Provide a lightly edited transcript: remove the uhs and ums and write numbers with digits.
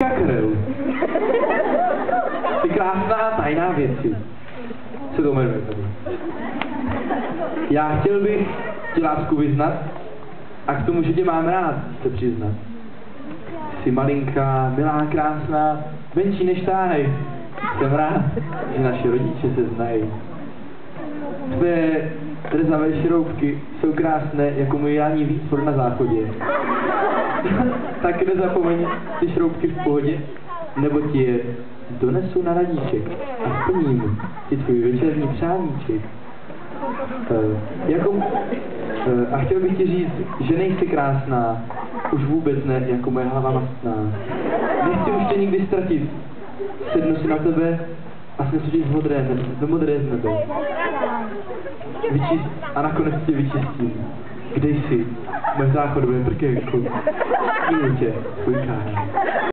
Karel. Ty krásná tajná věci. Co to jmenuje tady? Já chtěl bych ti lásku vyznat a k tomu, že tě mám rád, se přiznat. Jsi malinká, milá, krásná, menší než táhej. Jsem rád, že naši rodiče se znají. Tvé trzavé šroubky jsou krásné jako můj ranní výtvor na záchodě. Tak nezapomeň ty šroubky v pohodě, nebo ti je donesu na radíček a splním ti tvůj večerní přáníček. A chtěl bych ti říct, že nejsi krásná, už vůbec ne jako moje hlava mastná. Nechci už tě nikdy ztratit, sednu si na tebe a snesu tě do modré z nebe. A nakonec tě vyčistím. Kde jsi? Moje záchodové prkénko. Miluji tě, tvůj Karel.